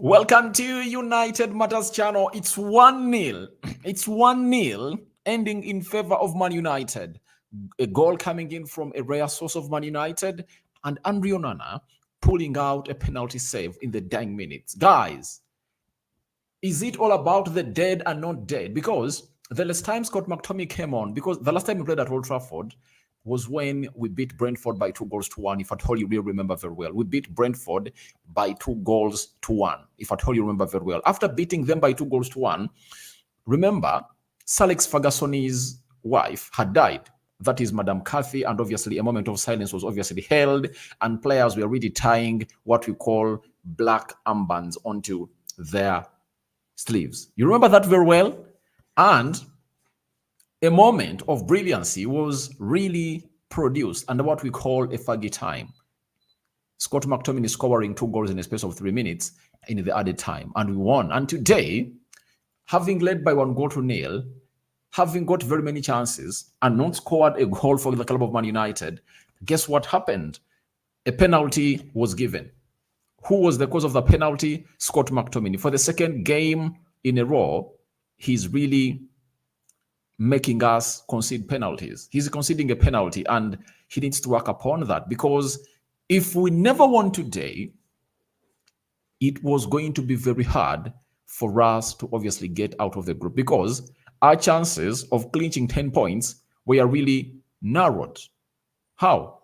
Welcome to United Matters channel. It's 1-0. It's 1-0 ending in favor of Man United. A goal coming in from a rare source of Man United and Andre Onana pulling out a penalty save in the dying minutes. Guys, is it all about the dead and not dead? Because the last time Scott McTominay came on, because the last time we played at Old Trafford was when we beat Brentford by 2-1. If at all you really remember very well, we beat Brentford by 2-1. If at all you remember very well, after beating them by 2-1, remember Sir Alex Ferguson's wife had died. That is Madame Cathy, and obviously a moment of silence was obviously held, and players were really tying what we call black armbands onto their sleeves. You remember that very well? And a moment of brilliancy was really produced under what we call a Fergie time. Scott McTominay is scoring 2 goals in a space of 3 minutes in the added time, and we won. And today, having led by 1-0, having got very many chances and not scored a goal for the club of Man United, guess what happened? A penalty was given. Who was the cause of the penalty? Scott McTominay. For the second game in a row, he's really making us concede penalties. He's conceding a penalty, and he needs to work upon that, because if we never won today, it was going to be very hard for us to obviously get out of the group, because our chances of clinching 10 points were really narrowed. How?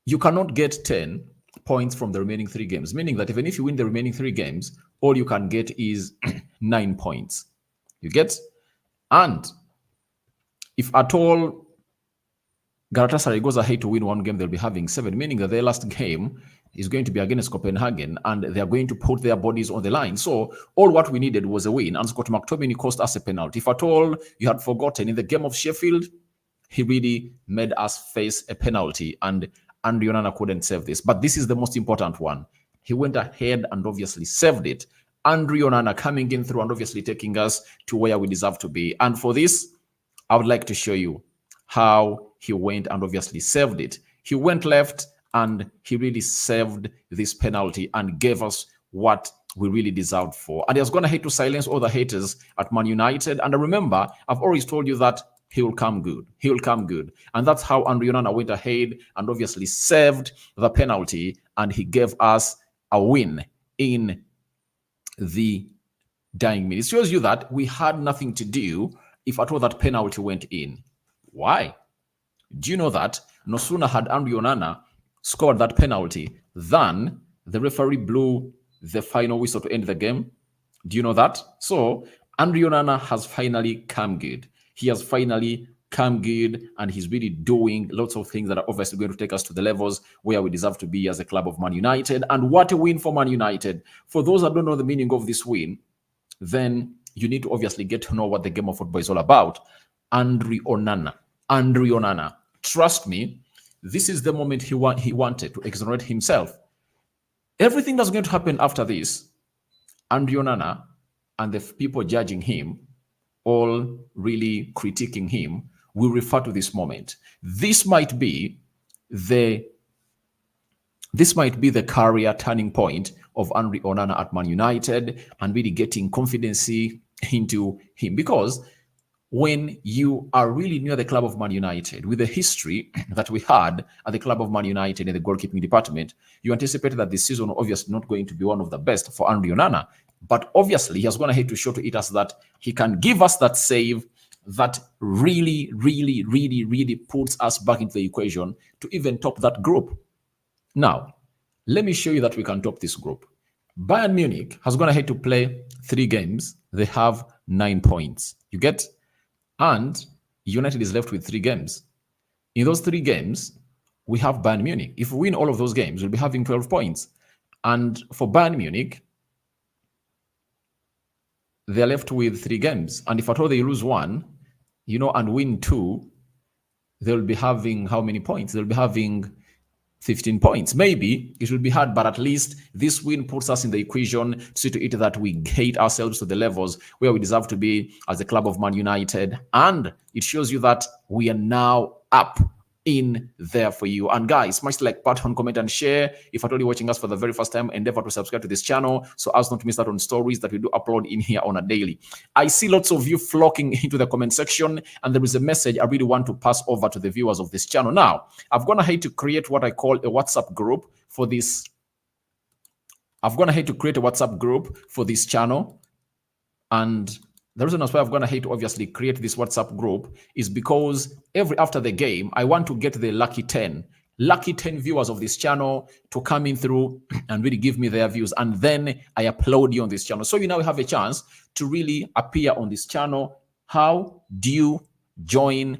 You cannot get 10 points from the remaining 3 games, meaning that even if you win the remaining 3 games, all you can get is 9 points. You get? And if at all Galatasaray goes ahead to win 1 game, they'll be having 7, meaning that their last game is going to be against Copenhagen, and they're going to put their bodies on the line. So all what we needed was a win, and Scott McTominay cost us a penalty. If at all you had forgotten, in the game of Sheffield, he really made us face a penalty, and Andre Onana couldn't save this. But this is the most important one. He went ahead and obviously saved it. Andre Onana coming in through and obviously taking us to where we deserve to be. And for this, I would like to show you how he went and obviously saved it. He went left and he really saved this penalty and gave us what we really deserved for. And he has gone ahead to silence all the haters at Man United. And remember, I've always told you that he will come good. He will come good. And that's how Andre Onana went ahead and obviously saved the penalty, and he gave us a win in the dying minutes. It shows you that we had nothing to do if at all that penalty went in. Why? Do you know that no sooner had Andre Onana scored that penalty than the referee blew the final whistle to end the game? Do you know that? So Andre Onana has finally come good. He has finally come good, and he's really doing lots of things that are obviously going to take us to the levels where we deserve to be as a club of Man United. And what a win for Man United. For those that don't know the meaning of this win, then you need to obviously get to know what the game of football is all about. Andre Onana. Andre Onana. Trust me, this is the moment he wanted to exonerate himself. Everything that's going to happen after this, Andre Onana and the people judging him, all really critiquing him, will refer to this moment. This might be the career turning point of Andre Onana at Man United, and really getting confidence into him. Because when you are really near the club of Man United, with the history that we had at the club of Man United in the goalkeeping department, you anticipated that this season obviously not going to be one of the best for Andre Onana. But obviously, he has gone ahead to show to us that he can give us that save that really, really, really, really puts us back into the equation to even top that group. Now, let me show you that we can top this group. Bayern Munich has gone ahead to play 3 games. They have 9 points. You get? And United is left with 3 games. In those 3 games, we have Bayern Munich. If we win all of those games, we'll be having 12 points. And for Bayern Munich, they're left with 3 games. And if at all they lose 1, and win 2, they'll be having how many points? They'll be having 15 points. Maybe it will be hard, but at least this win puts us in the equation to see to it that we get ourselves to the levels where we deserve to be as a club of Man United. And it shows you that we are now up in there for you. And guys, smash the like button, comment, and share. If at all you're watching us for the very first time, endeavor to subscribe to this channel so as not to miss out on stories that we do upload in here on a daily. I see lots of you flocking into the comment section, and there is a message I really want to pass over to the viewers of this channel. Now, I've gone ahead to create what I call a WhatsApp group for this. I've gone ahead to create a WhatsApp group for this channel, and the reason why I've gone ahead to obviously create this WhatsApp group is because after the game, I want to get the lucky 10 viewers of this channel to come in through and really give me their views. And then I upload you on this channel. So you now have a chance to really appear on this channel. How do you join?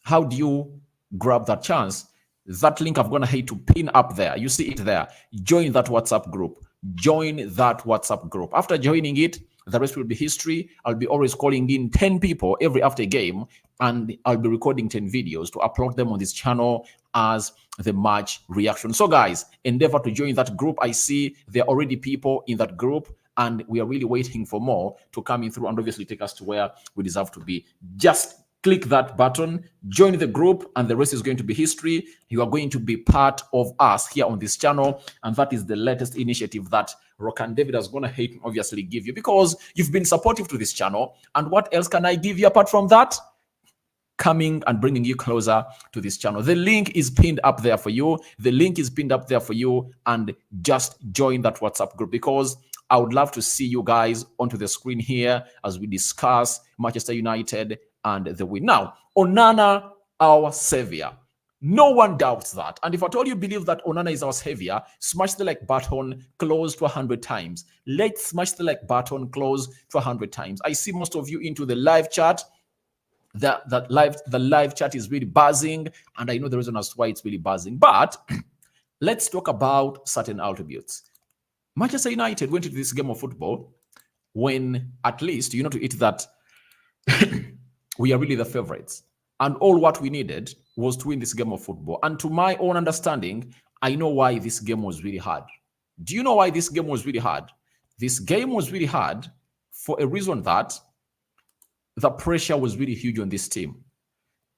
How do you grab that chance? That link I've gone ahead to pin up there. You see it there. Join that WhatsApp group. Join that WhatsApp group. After joining it, the rest will be history. I'll be always calling in 10 people every after game, and I'll be recording 10 videos to upload them on this channel as the match reaction. So guys, endeavor to join that group. I see there are already people in that group, and we are really waiting for more to come in through and obviously take us to where we deserve to be. Just click that button, join the group, and the rest is going to be history. You are going to be part of us here on this channel, and that is the latest initiative that Rock and David has gone ahead and obviously give you, because you've been supportive to this channel. And what else can I give you apart from that? Coming and bringing you closer to this channel. The link is pinned up there for you. The link is pinned up there for you, and just join that WhatsApp group, because I would love to see you guys onto the screen here as we discuss Manchester United and the win. Now, Onana, our savior. No one doubts that. And if at all you believe that Onana is our savior, smash the like button close to 100 times. Let's smash the like button close to 100 times. I see most of you into the live chat. The live chat is really buzzing, and I know the reason as to why it's really buzzing. But let's talk about certain attributes. Manchester United went into this game of football when at least you know to it that we are really the favorites. And all what we needed was to win this game of football. And to my own understanding, I know why this game was really hard. Do you know why this game was really hard? This game was really hard for a reason that the pressure was really huge on this team.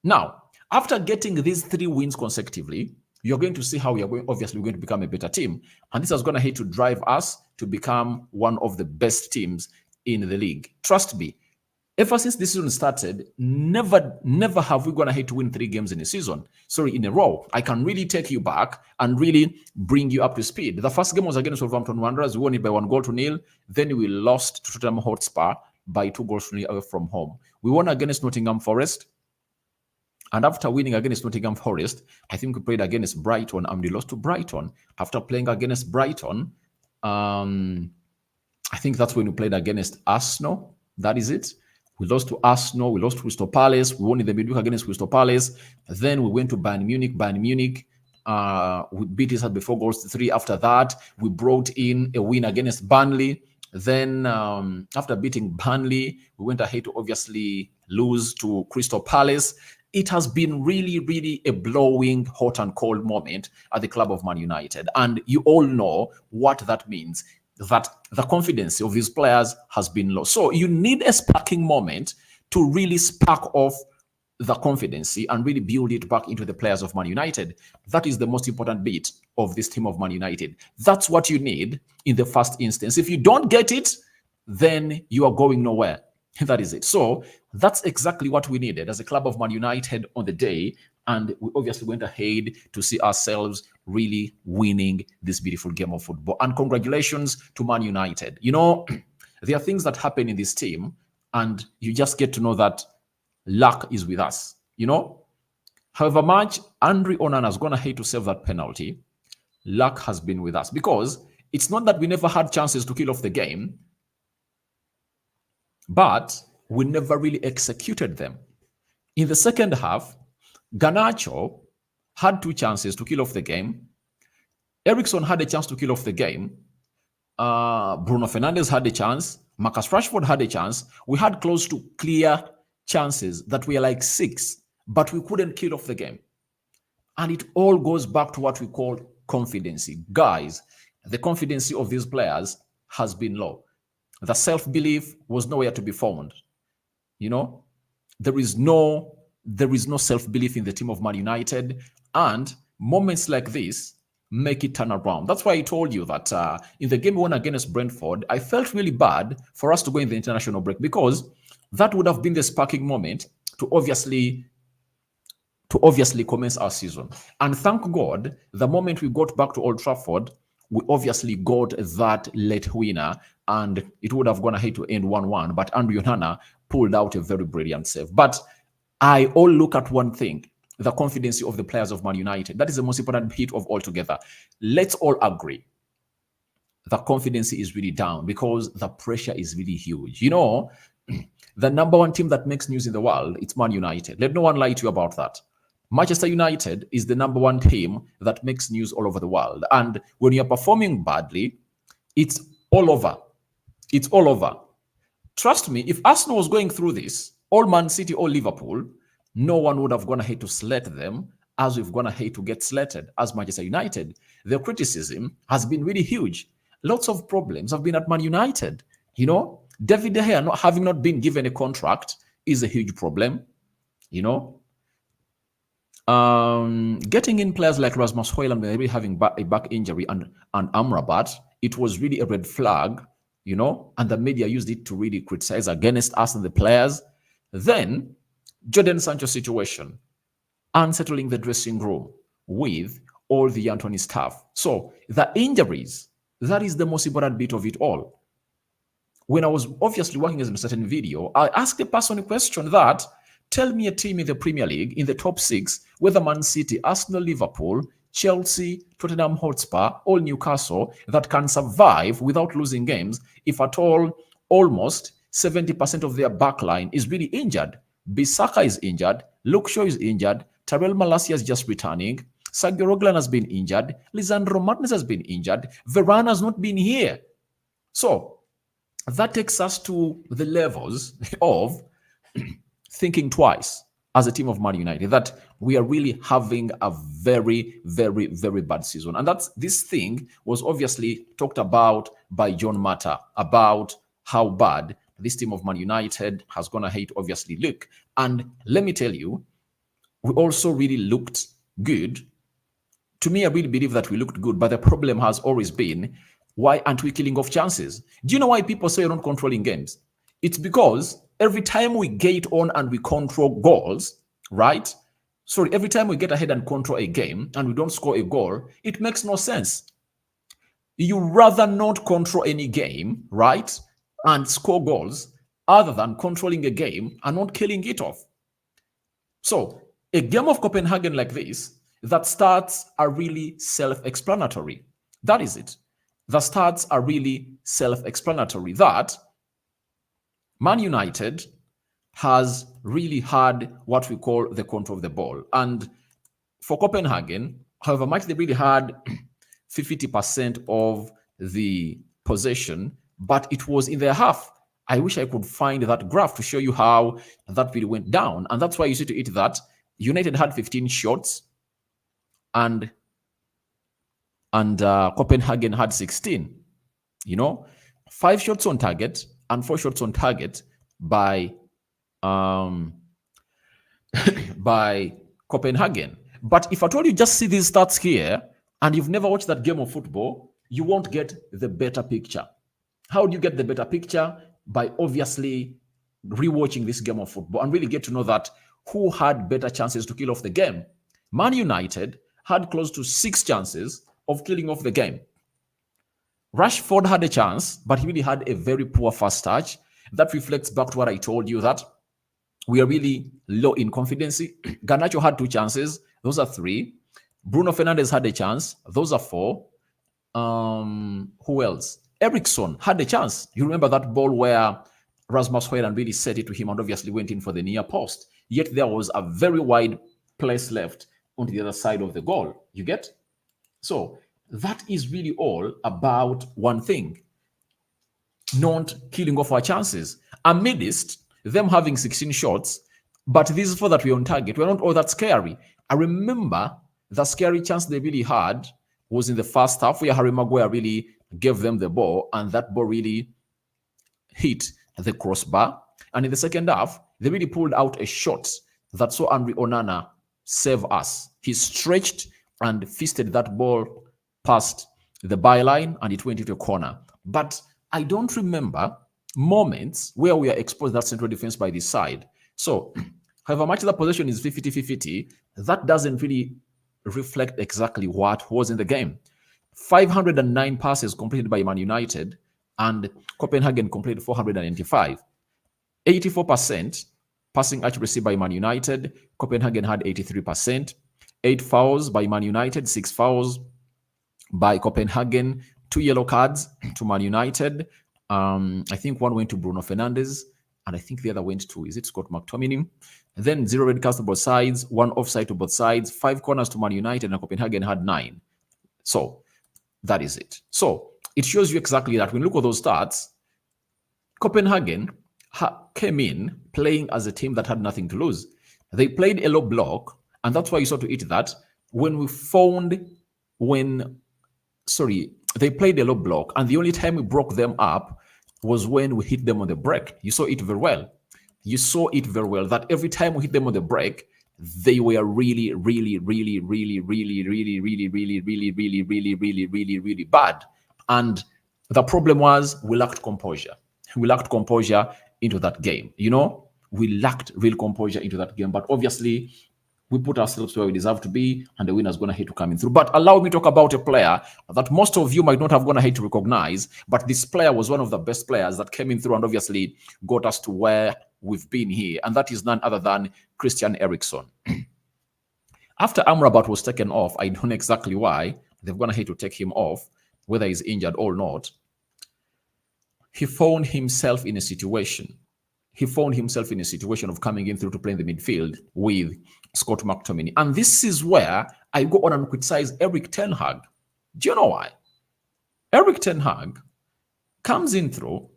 Now, after getting these 3 wins consecutively, you're going to see how we are obviously going to become a better team. And this is going to drive us to become one of the best teams in the league. Trust me. Ever since this season started, never have we gone ahead to win 3 games in a row. I can really take you back and really bring you up to speed. The first game was against Wolverhampton Wanderers. We won it by 1-0. Then we lost to Tottenham Hotspur by 2-0 away from home. We won against Nottingham Forest. And after winning against Nottingham Forest, I think we played against Brighton and we lost to Brighton. After playing against Brighton, I think that's when we played against Arsenal. That is it. We lost to Arsenal. We lost to Crystal Palace. We won in the midweek against Crystal Palace. Then we went to Bayern Munich. We beat us at 4-3. After that, we brought in a win against Burnley. Then after beating Burnley, we went ahead to obviously lose to Crystal Palace. It has been really, really a blowing hot and cold moment at the club of Man United. And you all know what that means, that the confidence of these players has been low. So you need a sparking moment to really spark off the confidence and really build it back into the players of Man United. That is the most important bit of this team of Man United. That's what you need in the first instance. If you don't get it, then you are going nowhere. That is it. So that's exactly what we needed as a club of Man United on the day. And we obviously went ahead to see ourselves really winning this beautiful game of football. And congratulations to Man United. You know, there are things that happen in this team, and you just get to know that luck is with us. You know, however much Andre Onana has gone ahead to save that penalty, luck has been with us, because it's not that we never had chances to kill off the game, but we never really executed them. In the second half, Garnacho had 2 chances to kill off the game. Eriksen had a chance to kill off the game. Bruno Fernandes had a chance. Marcus Rashford had a chance. We had close to clear chances that were like 6, but we couldn't kill off the game. And it all goes back to what we call confidence. Guys, the confidence of these players has been low. The self-belief was nowhere to be found. You know, there is no there is no self-belief in the team of Man United, and moments like this make it turn around. That's why I told you that in the game we won against Brentford, I felt really bad for us to go in the international break, because that would have been the sparking moment to obviously commence our season. And thank God, the moment we got back to Old Trafford, we obviously got that late winner, and it would have gone ahead to end 1-1. But Andrew Onana pulled out a very brilliant save. But I all look at one thing: the confidence of the players of Man United. That is the most important bit of all together. Let's all agree the confidence is really down because the pressure is really huge. You know, the number one team that makes news in the world, it's Man United. Let no one lie to you about that. Manchester United is the number one team that makes news all over the world. And when you're performing badly, it's all over. It's all over. Trust me, if Arsenal was going through this, or Man City or Liverpool, no one would have gone ahead to slate them as we've gone ahead to get slated as Manchester United. The criticism has been really huge. Lots of problems have been at Man United. You know, David De Gea having not been given a contract is a huge problem. You know, getting in players like Rasmus Højlund maybe having a back injury and Amrabat, it was really a red flag, you know, and the media used it to really criticize against us and the players. Then, Jadon Sancho's situation, unsettling the dressing room with all the Anthony staff. So, the injuries, that is the most important bit of it all. When I was obviously working as a certain video, I asked a person a question that, tell me a team in the Premier League, in the top six, whether Man City, Arsenal, Liverpool, Chelsea, Tottenham Hotspur, or Newcastle, that can survive without losing games, if at all, almost 70% of their backline is really injured. Bissaka is injured, Luke Shaw is injured, Tyrell Malacia is just returning, Sergio Roglan has been injured, Lisandro Martinez has been injured, Varane has not been here. So, that takes us to the levels of thinking twice as a team of Man United, that we are really having a very, very, very bad season. And that's, this thing was obviously talked about by John Mata, about how bad this team of Man United has gone ahead to obviously look. And let me tell you, we also really looked good. To me, I really believe that we looked good, but the problem has always been, why aren't we killing off chances? Do you know why people say you're not controlling games? It's because every time we get on and we control goals, right? Sorry, every time we get ahead and control a game and we don't score a goal, it makes no sense. You rather not control any game, right? And score goals other than controlling a game and not killing it off. So a game of Copenhagen like this, that stats are really self-explanatory. That is it. The stats are really self-explanatory. That Man United has really had what we call the control of the ball. And for Copenhagen, however much they really had 50% of the possession, but it was in their half. I wish I could find that graph to show you how that really went down. And that's why you see to it that United had 15 shots and Copenhagen had 16. You know, 5 shots on target and 4 shots on target by by Copenhagen. But if I told you just see these stats here and you've never watched that game of football, you won't get the better picture. How do you get the better picture? By obviously rewatching this game of football and really get to know that who had better chances to kill off the game. Man United had close to 6 chances of killing off the game. Rashford had a chance, but he really had a very poor first touch. That reflects back to what I told you, that we are really low in confidence. Garnacho had 2 chances. Those are 3. Bruno Fernandes had a chance. Those are 4. Who else? Eriksson had a chance. You remember that ball where Rasmus Højlund really set it to him and obviously went in for the near post. Yet there was a very wide place left on the other side of the goal. You get? So that is really all about one thing: not killing off our chances. Amidst them having 16 shots, but this is for that we're on target. We're not all that scary. I remember the scary chance they really had was in the first half, where Harry Maguire really gave them the ball, and that ball really hit the crossbar. And in the second half, they really pulled out a shot that saw Andre Onana save us. He stretched and fisted that ball past the byline and it went into a corner. But I don't remember moments where we are exposed that central defense by this side. So, however much the possession is 50-50, that doesn't really reflect exactly what was in the game. 509 passes completed by Man United and Copenhagen completed 495. 84% passing accuracy by Man United. Copenhagen had 83%. 8 fouls by Man United, 6 fouls by Copenhagen, 2 yellow cards to Man United. I think one went to Bruno Fernandes, and I think the other went to, is it Scott McTominay? And then 0 red cards to both sides, 1 offside to both sides, 5 corners to Man United, and Copenhagen had 9. So that is it. So it shows you exactly that when you look at those stats, Copenhagen came in playing as a team that had nothing to lose. They played a low block, and that's why you saw to it that they played a low block, and the only time we broke them up was when we hit them on the break. You saw it very well. You saw it very well that every time we hit them on the break, they were really bad. And the problem was we lacked composure. We lacked composure into that game. We lacked real composure into that game. But obviously, we put ourselves where we deserve to be, and the winner is going to hate to come in through. But allow me to talk about a player that most of you might not have gone ahead to recognize, but this player was one of the best players that came in through and obviously got us to where we've been here, and that is none other than Christian Eriksen. After Amrabat was taken off, I don't know exactly why they've gone ahead to take him off, whether he's injured or not. He found himself in a situation. Of coming in through to play in the midfield with Scott McTominay. And this is where I go on and criticize Erik ten Hag. Do you know why? Erik ten Hag comes in through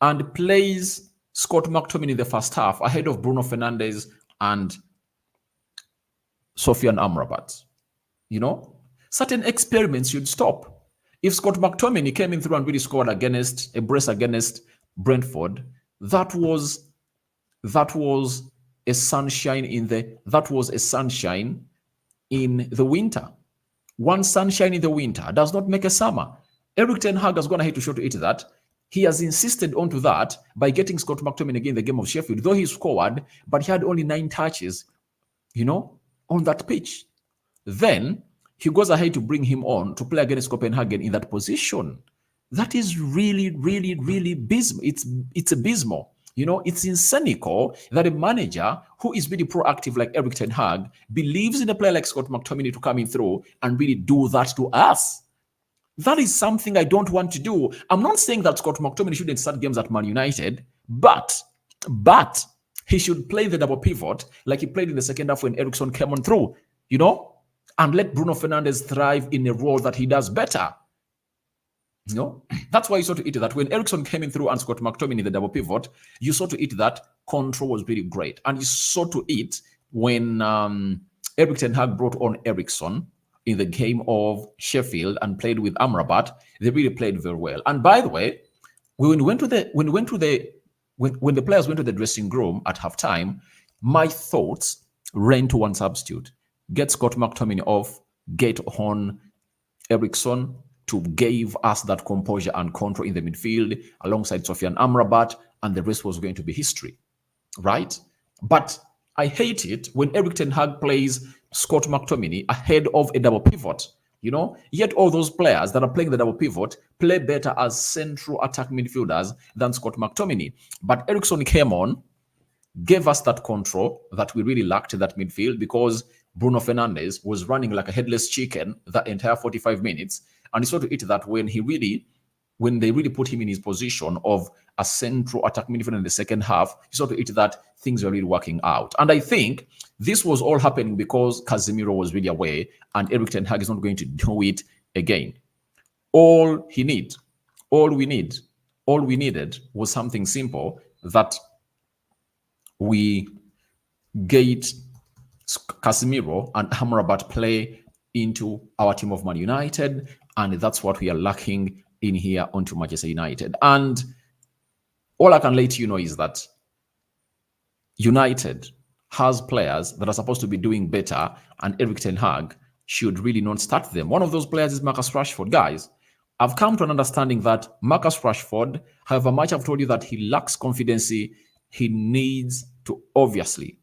and plays Scott McTominay in the first half ahead of Bruno Fernandes and Sofian Amrabat. Certain experiments should stop. If Scott McTominay came in through and really scored against Brentford, that was a sunshine in the winter. One sunshine in the winter does not make a summer. Erik ten Hag has gone ahead to show to it that he has insisted onto that by getting Scott McTominay again in the game of Sheffield, though he scored, but he had only 9 touches, on that pitch. Then he goes ahead to bring him on to play against Copenhagen in that position. That is really abysmal. It's abysmal. It's insanical that a manager who is really proactive like Erik ten Hag believes in a player like Scott McTominay to come in through and really do that to us. That is something I don't want to do. I'm not saying that Scott McTominay shouldn't start games at Man United, but he should play the double pivot like he played in the second half when Eriksen came on through, and let Bruno Fernandes thrive in a role that he does better. That's why you saw to it that when Eriksen came in through and Scott McTominay in the double pivot, you saw to it that control was really great. And you saw to it when Erik ten Hag brought on Eriksen in the game of Sheffield and played with Amrabat, they really played very well. And by the way, when the players went to the dressing room at halftime, my thoughts ran to one substitute: get Scott McTominay off, get on Eriksen to give us that composure and control in the midfield alongside Sofian Amrabat, and the rest was going to be history, right? But I hate it when Erik ten Hag plays Scott McTominay ahead of a double pivot. Yet all those players that are playing the double pivot play better as central attack midfielders than Scott McTominay. But Eriksen came on, gave us that control that we really lacked in that midfield because Bruno Fernandes was running like a headless chicken that entire 45 minutes. And it's sort of it that when they really put him in his position of a central attack midfielder in the second half, you sort of it that things were really working out. And I think this was all happening because Casemiro was really away, and Erik ten Hag is not going to do it again. All we needed was something simple, that we get Casemiro and Amrabat play into our team of Man United, and that's what we are lacking in here onto Manchester United. And all I can let you know is that United has players that are supposed to be doing better, and Erik ten Hag should really not start them. One of those players is Marcus Rashford. Guys, I've come to an understanding that Marcus Rashford, however much I've told you that he lacks confidence, he needs to obviously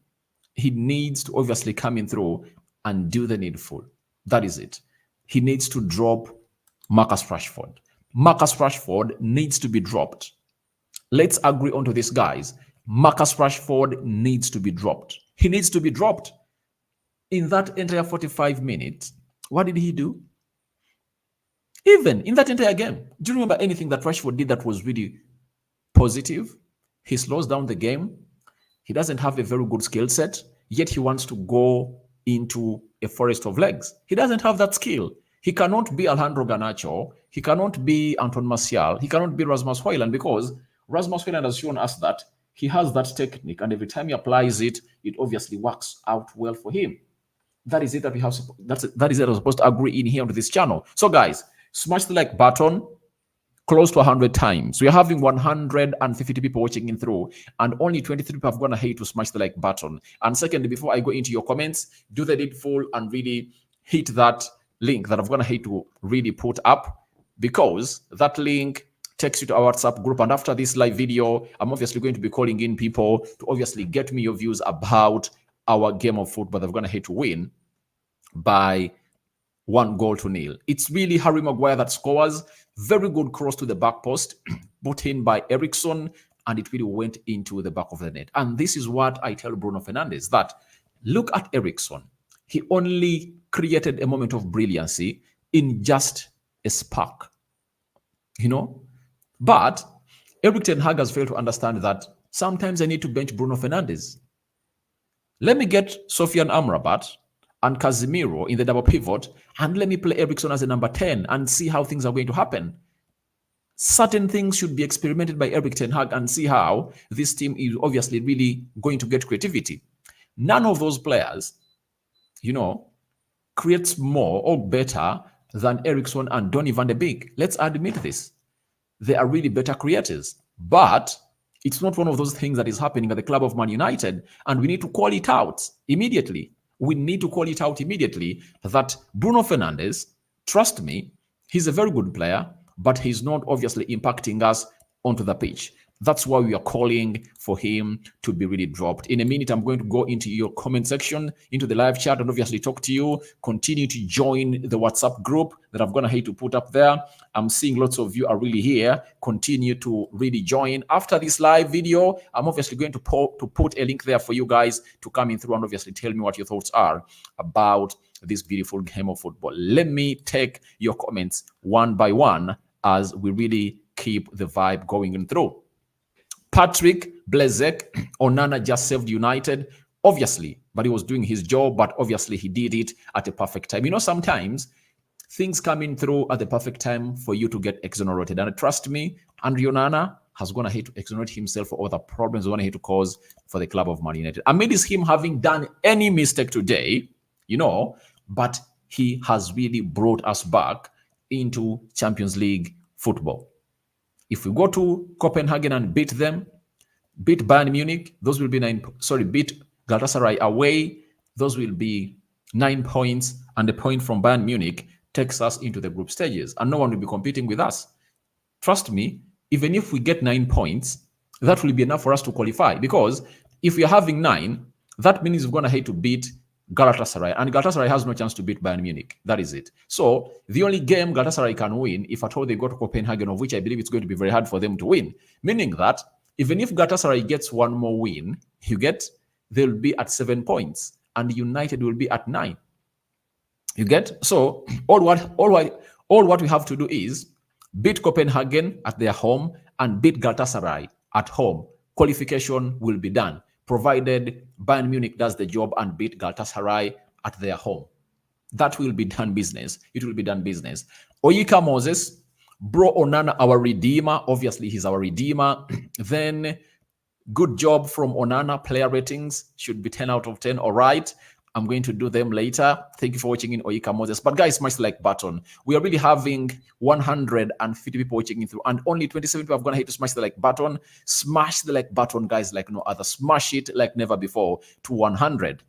come in through and do the needful. That is it. He needs to drop Marcus Rashford. Marcus Rashford needs to be dropped. Let's agree onto this, guys. Marcus Rashford needs to be dropped. He needs to be dropped. In that entire 45 minutes, what did he do? Even in that entire game, do you remember anything that Rashford did that was really positive? He slows down the game. He doesn't have a very good skill set, yet he wants to go into a forest of legs. He doesn't have that skill. He cannot be Alejandro Garnacho. He cannot be Anton Martial. He cannot be Rasmus Højlund, because Rasmus Højlund has shown us that he has that technique, and every time he applies it, it obviously works out well for him. That is it that we have. That is it. I'm supposed to agree in here on this channel. So, guys, smash the like button close to 100 times. We are having 150 people watching in through, and only 23 people have gone ahead to smash the like button. And secondly, before I go into your comments, do the needful and really hit that link that I've gone ahead to really put up, because that link takes you to our WhatsApp group. And after this live video, I'm obviously going to be calling in people to obviously get me your views about our game of football that we're going to hate to win by 1-0. It's really Harry Maguire that scores. Very good cross to the back post, put in by Eriksen, and it really went into the back of the net. And this is what I tell Bruno Fernandes, that look at Eriksen. He only created a moment of brilliancy in just a spark, you know. But Erik ten Hag has failed to understand that sometimes I need to bench Bruno Fernandes. Let me get Sofian Amrabat and Casemiro in the double pivot, and let me play Eriksen as a number 10 and see how things are going to happen. Certain things should be experimented by Erik ten Hag and see how this team is obviously really going to get creativity. None of those players, you know, creates more or better than Eriksen and Donny van de Beek. Let's admit this. They are really better creators, but it's not one of those things that is happening at the club of Man United, and we need to call it out immediately. We need to call it out immediately that Bruno Fernandes, trust me, he's a very good player, but he's not obviously impacting us onto the pitch. That's why we are calling for him to be really dropped. In a minute, I'm going to go into your comment section, into the live chat, and obviously talk to you. Continue to join the WhatsApp group that I'm going to hate to put up there. I'm seeing lots of you are really here. Continue to really join. After this live video, I'm obviously going to put a link there for you guys to come in through and obviously tell me what your thoughts are about this beautiful game of football. Let me take your comments one by one as we really keep the vibe going in through. Patrick Blazek, Onana just saved United, obviously, but he was doing his job, but obviously he did it at a perfect time. You know, sometimes things come in through at the perfect time for you to get exonerated. And trust me, Andrew Onana has gone ahead to exonerate himself for all the problems he's gone ahead to cause for the club of Man United. Amidst him having done any mistake today, you know, but he has really brought us back into Champions League football. If we go to Copenhagen and beat them, beat Bayern Munich, those will be beat Galatasaray away, those will be 9 points, and a point from Bayern Munich takes us into the group stages, and no one will be competing with us. Trust me, even if we get 9 points, that will be enough for us to qualify, because if we are having 9, that means we're going to have to beat Galatasaray, and Galatasaray has no chance to beat Bayern Munich. That is it. So the only game Galatasaray can win, if at all they go to Copenhagen, of which I believe it's going to be very hard for them to win, meaning that even if Galatasaray gets one more win, they'll be at 7 points, and United will be at 9. You get? So all what we have to do is beat Copenhagen at their home and beat Galatasaray at home. Qualification will be done, provided Bayern Munich does the job and beat Galatasaray at their home. That will be done business. It will be done business. Oyika Moses, Bro Onana, our redeemer. Obviously, he's our redeemer. Then, good job from Onana. Player ratings should be 10 out of 10. All right. I'm going to do them later. Thank you for watching in Oika Moses. But guys, smash the like button. We are really having 150 people watching in through, and only 27 people have gone ahead to smash the like button. Smash the like button, guys, like no other. Smash it like never before to 100.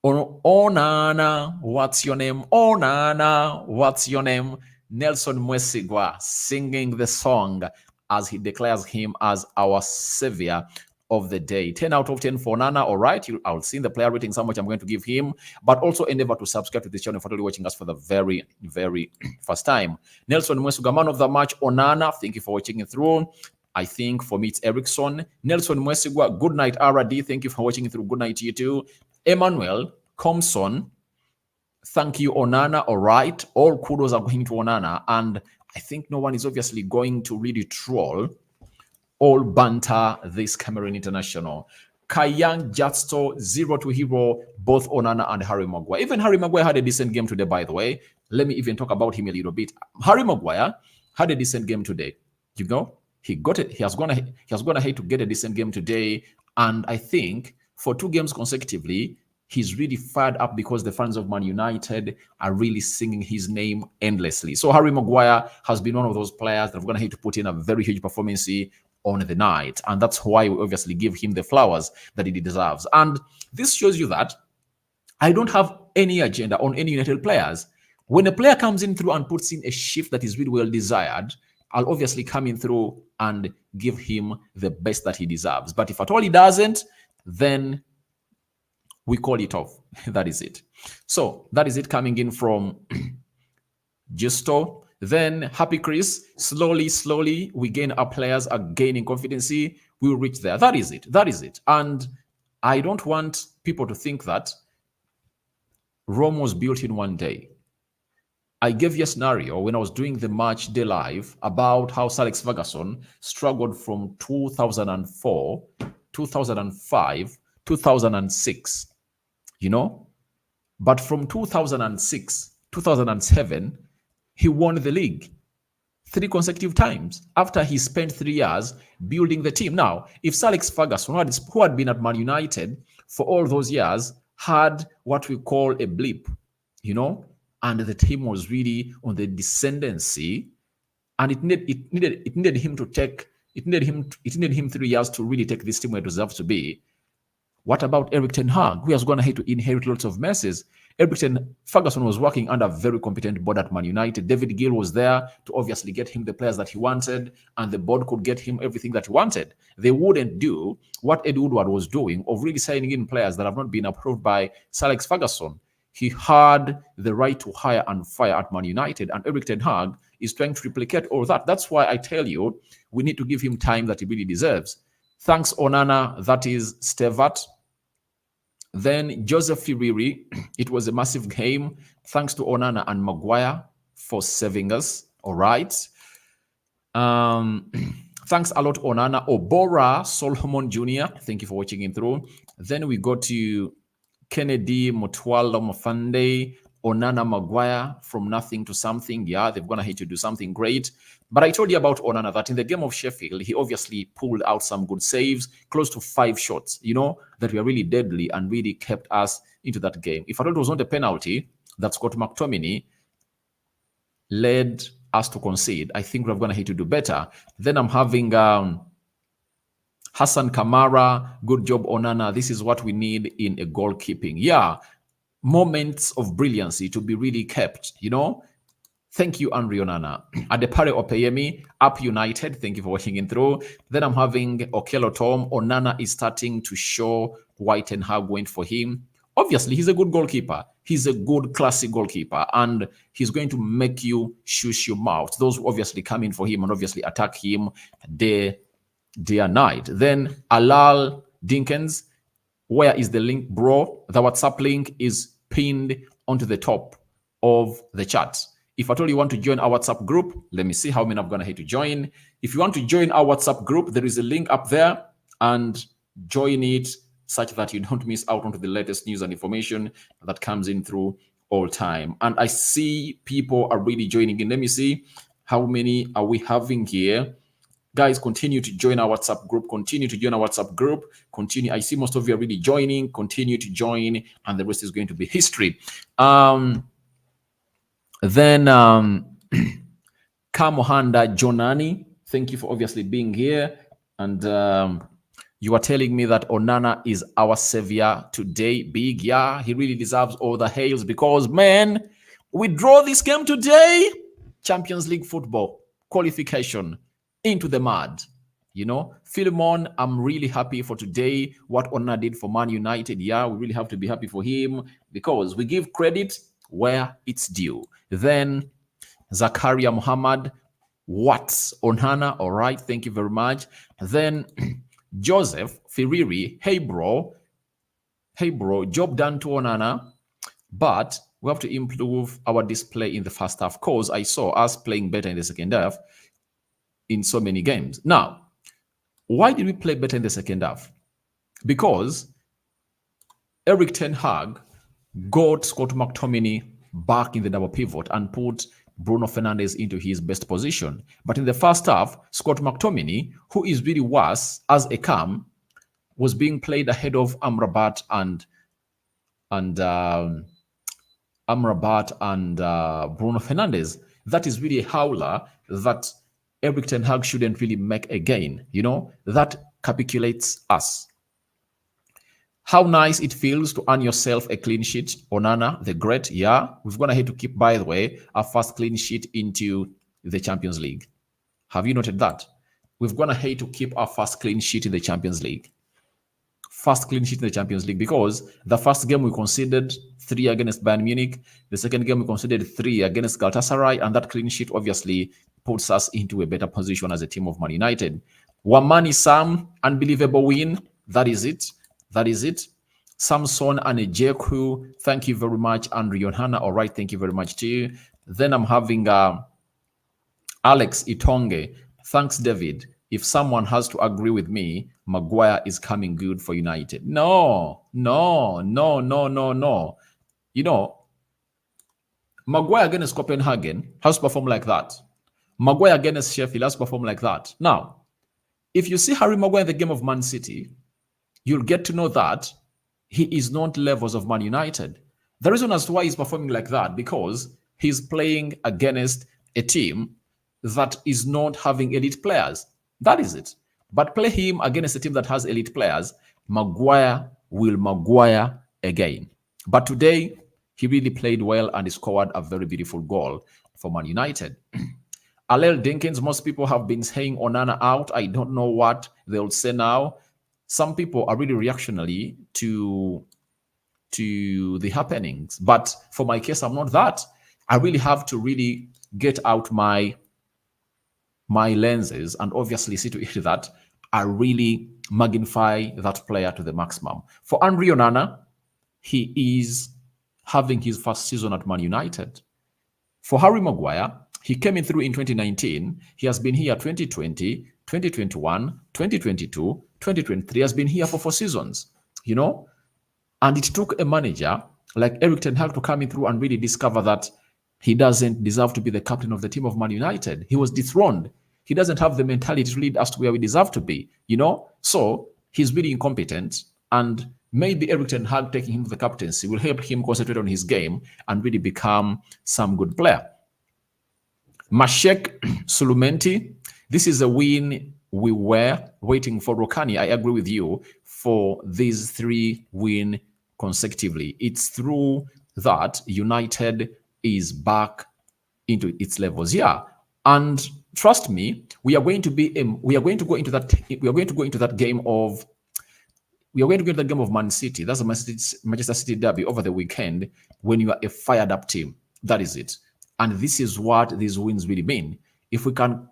Onana, what's your name? Onana, what's your name? Nelson Mwesigwa singing the song as he declares him as our savior of the day. 10 out of 10 for Onana. All right, I'll see the player ratings, how much I'm going to give him, but also endeavor to subscribe to this channel if you're watching us for the very, very first time. Nelson Mwesigwa, man of the match. Onana, thank you for watching it through. I think for me, it's Erickson. Nelson Mwesigwa, good night, RD. Thank you for watching it through. Good night to you too. Emmanuel Comson, thank you, Onana. All right, all kudos are going to Onana, and I think no one is obviously going to really troll all banter this Cameroon international. Kayang Jatsto, 0 to hero, both Onana and Harry Maguire. Even Harry Maguire had a decent game today, by the way. Let me even talk about him a little bit. Harry Maguire had a decent game today. You know, he got it. He has gone ahead to get a decent game today, and I think for 2 games consecutively, he's really fired up because the fans of Man United are really singing his name endlessly. So Harry Maguire has been one of those players that have gone ahead to put in a very huge performance on the night, and that's why we obviously give him the flowers that he deserves. And this shows you that I don't have any agenda on any United players. When a player comes in through and puts in a shift that is really well desired, I'll obviously come in through and give him the best that he deserves. But if at all he doesn't, then we call it off. That is it. So that is it coming in from Justo. Then Happy Chris, slowly, we gain our players are gaining confidence. We will reach there. That is it. That is it. And I don't want people to think that Rome was built in one day. I gave you a scenario when I was doing the match day live about how Sir Alex Ferguson struggled from 2004, 2005, 2006, you know? But from 2006, 2007, he won the league 3 consecutive times after he spent 3 years building the team. Now, if Sir Alex Ferguson, who had been at Man United for all those years, had what we call a blip, you know, and the team was really on the descendancy, and it needed him 3 years to really take this team where it deserves to be. What about Eric Ten Hag, who has gone ahead to inherit lots of messes? Ferguson was working under a very competent board at Man United. David Gill was there to obviously get him the players that he wanted, and the board could get him everything that he wanted. They wouldn't do what Ed Woodward was doing of really signing in players that have not been approved by Sir Alex Ferguson. He had the right to hire and fire at Man United, and Eric Ten Hag is trying to replicate all that. That's why I tell you, we need to give him time that he really deserves. Thanks, Onana. That is Stevat. Then Joseph Firiri, it was a massive game. Thanks to Onana and Maguire for saving us. All right. Thanks a lot, Onana. Obora Solomon Jr., thank you for watching in through. Then we go to Kennedy Mutwalo Mafande, Onana, Maguire, from nothing to something. Yeah, they've gone ahead to do something great. But I told you about Onana that in the game of Sheffield, he obviously pulled out some good saves, close to 5 shots, you know, that were really deadly and really kept us into that game. If I thought it was not a penalty that Scott McTominay led us to concede, I think we're going to have to do better. Then I'm having Hassan Kamara, good job, Onana. This is what we need in a goalkeeping. Yeah, moments of brilliancy to be really kept, you know. Thank you, Andre Onana. Adepare Opeyemi, Up United. Thank you for watching in through. Then I'm having Okello Tom. Onana is starting to show why Ten Hag went for him. Obviously, he's a good goalkeeper. He's a good classic goalkeeper, and he's going to make you shush your mouth. Those who obviously come in for him and obviously attack him day and night. Then Alal Dinkins, where is the link, bro? The WhatsApp link is pinned onto the top of the chat. If at all you want to join our WhatsApp group, let me see how many I'm going to hit to join. If you want to join our WhatsApp group, there is a link up there, and join it such that you don't miss out on the latest news and information that comes in through all time. And I see people are really joining in. Let me see how many are we having here. Guys, continue to join our WhatsApp group. Continue to join our WhatsApp group. Continue. I see most of you are really joining. Continue to join, and the rest is going to be history. Then Kamohanda Jonani, thank you for obviously being here. And you are telling me that Onana is our savior today. Big, yeah, he really deserves all the hails because, man, we draw this game today. Champions League football qualification into the mud. You know, Philemon, I'm really happy for today. What Onana did for Man United. Yeah, we really have to be happy for him because we give credit where it's due. Then Zakaria Muhammad, what's Onana? All right, thank you very much. Then Joseph Firiri, hey bro, job done to Onana, but we have to improve our display in the first half because I saw us playing better in the second half in so many games. Now, why did we play better in the second half? Because Eric Ten Hag got Scott McTominay back in the double pivot and put Bruno Fernandes into his best position. But in the first half, Scott McTominay, who is really worse as a cam, was being played ahead of Amrabat and Bruno Fernandes. That is really a howler that Eric Ten Hag shouldn't really make again. You know, that capitulates us. How nice it feels to earn yourself a clean sheet, Onana, the great. Yeah, we've gone ahead to keep, by the way, our first clean sheet into the Champions League. Have you noted that? We've gone ahead to keep our first clean sheet in the Champions League. First clean sheet in the Champions League because the first game we conceded 3 against Bayern Munich. The second game we conceded 3 against Galatasaray, and that clean sheet obviously puts us into a better position as a team of Man United. Wamani Sam, unbelievable win. That is it. That is it. Samson and Ejeku, thank you very much. Andrew Onana, all right, thank you very much too. Then I'm having Alex Itonge. Thanks, David. If someone has to agree with me, Maguire is coming good for United. No. You know, Maguire against Copenhagen has performed like that. Maguire against Sheffield has performed like that. Now, if you see Harry Maguire in the game of Man City, you'll get to know that he is not levels of Man United. The reason as to why he's performing like that, because he's playing against a team that is not having elite players. That is it. But play him against a team that has elite players, Maguire will Maguire again. But today, he really played well and he scored a very beautiful goal for Man United. Alel Dinkins, most people have been saying Onana out. I don't know what they'll say now. Some people are really reactionary to the happenings. But for my case, I'm not that. I really have to really get out my lenses and obviously see to it that I really magnify that player to the maximum. For Andre Onana, he is having his first season at Man United. For Harry Maguire, he came in through in 2019. He has been here 2020, 2021, 2022, 2023. He has been here for 4 seasons, you know? And it took a manager like Eric Ten Hag to come in through and really discover that he doesn't deserve to be the captain of the team of Man United. He was dethroned. He doesn't have the mentality to lead us to where we deserve to be, you know? So he's really incompetent. And maybe Eric Ten Hag taking him to the captaincy will help him concentrate on his game and really become some good player. Mashek Sulumenti, this is a win we were waiting for. Rokani, I agree with you, for these 3 wins consecutively. It's through that United is back into its levels. Yeah. And trust me, we are going to go into that game of Man City. That's a Manchester City derby over the weekend when you are a fired up team. That is it. And this is what these wins really mean. If we can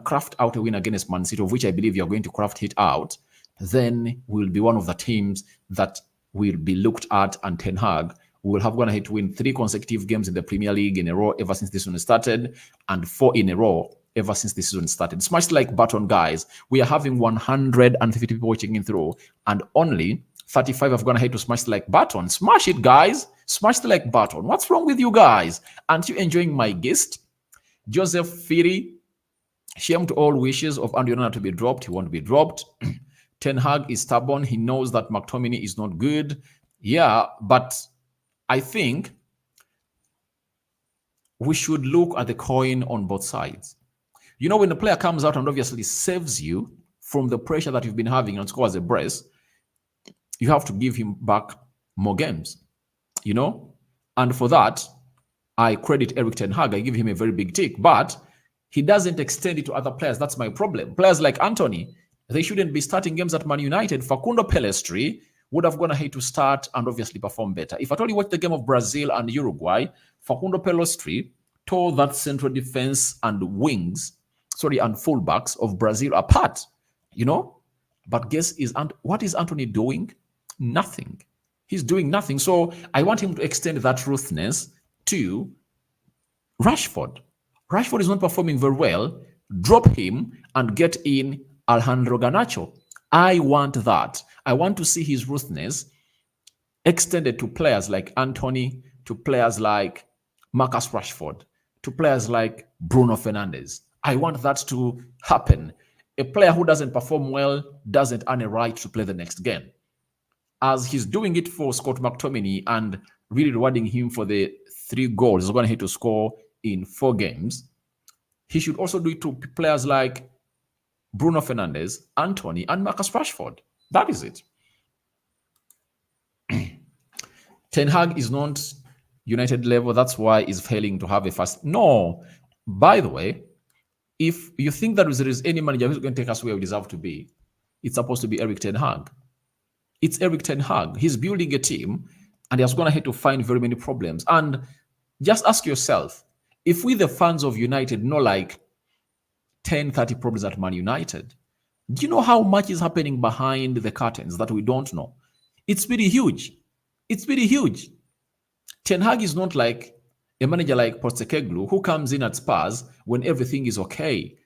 craft out a win against Man City, of which I believe you're going to craft it out, then we'll be one of the teams that will be looked at, and Ten Hag will have gone ahead to win 3 consecutive games in the Premier League in a row ever since this season started, and 4 in a row ever since this season started. Smash the like button, guys. We are having 150 people watching in through, and only 35 have gone ahead to smash the like button. Smash it, guys. Smash the like button. What's wrong with you guys? Aren't you enjoying my guest? Joseph Firi, Shame to all wishes of Andrew Onana to be dropped. He won't be dropped. Ten Hag is stubborn. He knows that McTominay is not good. Yeah, but I think we should look at the coin on both sides. You know, when the player comes out and obviously saves you from the pressure that you've been having and scores a brace, you have to give him back more games, you know? And for that, I credit Eric Ten Hag. I give him a very big tick, but he doesn't extend it to other players. That's my problem. Players like Anthony, they shouldn't be starting games at Man United. Facundo Pellistri would have gone ahead to start and obviously perform better. If at all you watch the game of Brazil and Uruguay, Facundo Pellistri tore that central defense and wings, and fullbacks of Brazil apart, you know? But what is Anthony doing? Nothing. He's doing nothing. So I want him to extend that ruthlessness to Rashford. Rashford is not performing very well. Drop him and get in Alejandro Garnacho. I want that. I want to see his ruthlessness extended to players like Anthony, to players like Marcus Rashford, to players like Bruno Fernandes. I want that to happen. A player who doesn't perform well doesn't earn a right to play the next game. As he's doing it for Scott McTominay and really rewarding him for the 3 goals he's going to hit to score in 4 games, he should also do it to players like Bruno Fernandes, Anthony, and Marcus Rashford. That is it. Ten Hag is not United level. That's why he's failing to have a fast. No. By the way, if you think that there is any manager who's going to take us where we deserve to be, it's supposed to be Eric Ten Hag. It's Eric Ten Hag. He's building a team and he's going to have to find very many problems. And just ask yourself, if we, the fans of United, know like 10, 30 problems at Man United, do you know how much is happening behind the curtains that we don't know? It's pretty huge. It's pretty huge. Ten Hag is not like a manager like Postecoglou who comes in at Spurs when everything is okay.